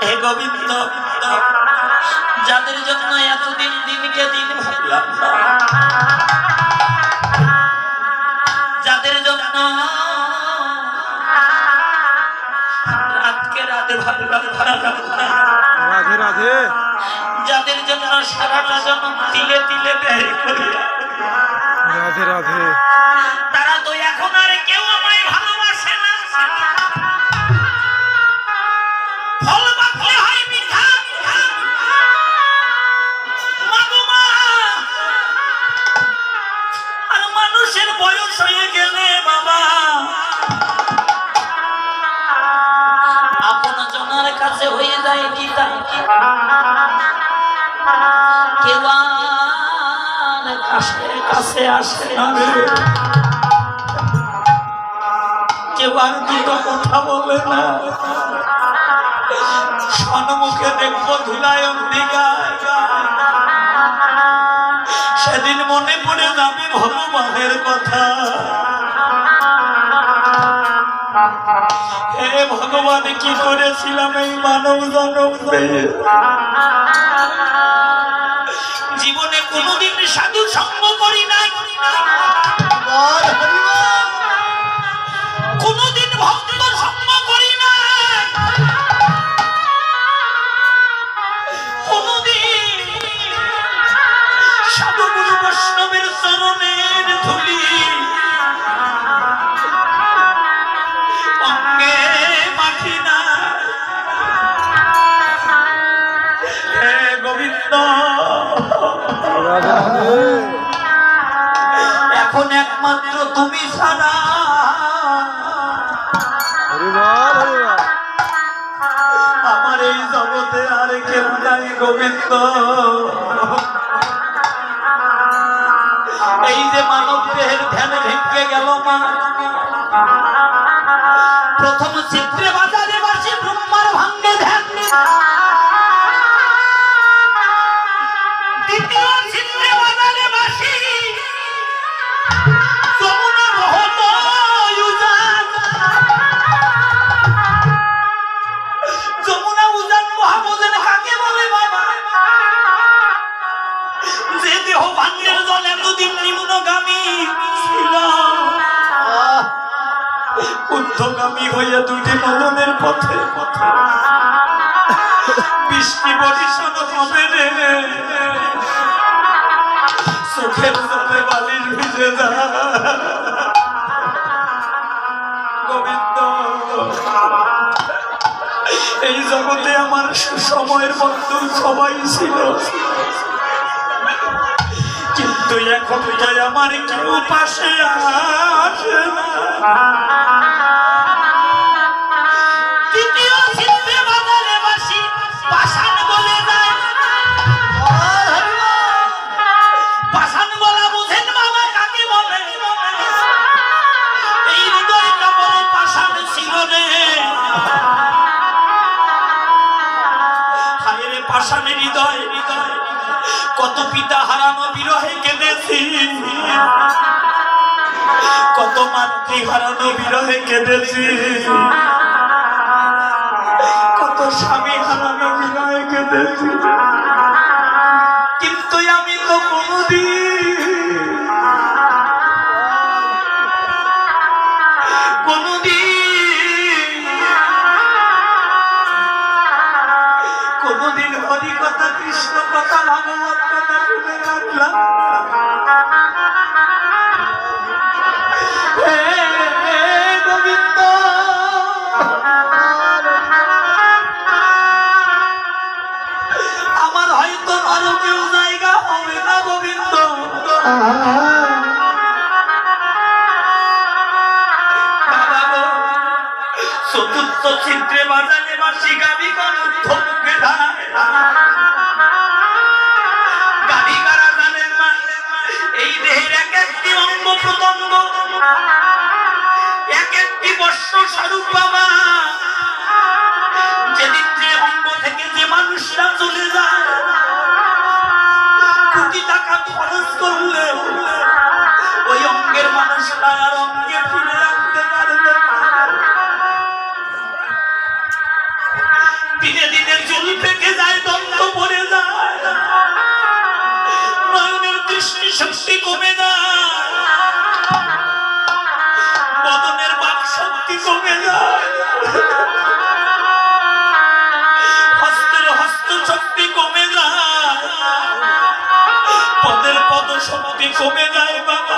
হে গোবিন্দ, যাদের জন্য এতদিন দিনকে দিন ভাবলাম না, যাদের জন্য রাতকে রাতে ভাবলাম না, রাধে রাধে, যাদের জন্য সারাটা জন্ম তিলে তিলে ব্যয় করি, রাধে রাধে, তারা তো এখন আর কেউ আমায় ভালোবাসে না। ফল বাঁধলে হয় মিঠা, আর মানুষের বয়স হয়ে গেলে বাবা আপন জনের কাছে হয়ে যায় গীতা, কেউ আর কাছে আসে না, কেউ আর দুটো কথা বলে না। সন্মুখে দেখবো ধুলায় অন্ধিকার, সেদিন মনে পড়ে যাবে ভগবানের কথা। হে ভগবান, কি করেছিলাম এই মানব জনম পেয়ে? জীবনে কোনোদিন সাধু সঙ্গ করি নাই, কোনোদিন ভক্ত সঙ্গ করি নাই, কোনোদিন সাধু গুরু বৈষ্ণবের চরণের ধুলি অঙ্গে মাখি না। হে গোবিন্দ, এখন একমাত্র তুমি ছাড়া আমার এই জগতে আর কেউ নাই গোবিন্দ। এই যে মানব দেহের ধ্যান ভেঙে গেল মা, প্রথম চিত্রে বাজারে বাসি ব্রহ্মার ভাঙ্গে ধ্যান, দ্বিতীয় চিত্রে বাজারে বাসি যমুনা বহত উজান, যমুনা উজান মহাবোধন কাকে বলে বাবা? যে দেহ ভাঙ্গের জল এতদিন নিম্নগামী ছিল, ঊর্ধ্বগামী হইয়া দুটি নয়নের পথে বৃষ্টি বর্ষণ হবে রে, চোখের জলে বালির ভিজে যা। গোবিন্দ, এই জগতে আমার সময়ের বন্ধু সবাই ছিল, কিন্তু এখন তো আমার কেউ পাশে আসে না। তৃতীয় চিত্রে বাজারে বাসি পাষাণ বলে যায়, পাষাণ বলা বুঝেন বাবা কাকে বলে? এই হৃদয়টা বড় পাষাণ ছিল রে, হায় রে পাষাণের হৃদয়, কত পিতা হারানো বিরহে কেঁদেছি, কত মাতৃ হারানো বিরহে কেঁদেছি, কত স্বামী হারানো বিরহে কেঁদেছি, কিন্তু আমি তো কোনদিন হরি কথা, কৃষ্ণ কথা, ভাগবত কথা শুনে রাখলাম। গোবিন্দ, আমার হয়তো নরকেও জায়গা হবে না গোবিন্দ। চতুর্থ চিত্রে বাজারে বাসি গাবি মুখে ধায়, গাবি কারা জানেন না? এই দেহের এক একটি অঙ্গ প্রত্যঙ্গ, এক একটি বর্ষ স্বরূপ বাবা। যেদিন যে অঙ্গ থেকে যে মানুষরা চলে যায়, কোটি টাকা খরচ করলে ওই অঙ্গের মানুষরা আর অঙ্গে ফিরে রাখতে পারবে না। শক্তি কমে যায় বাবা।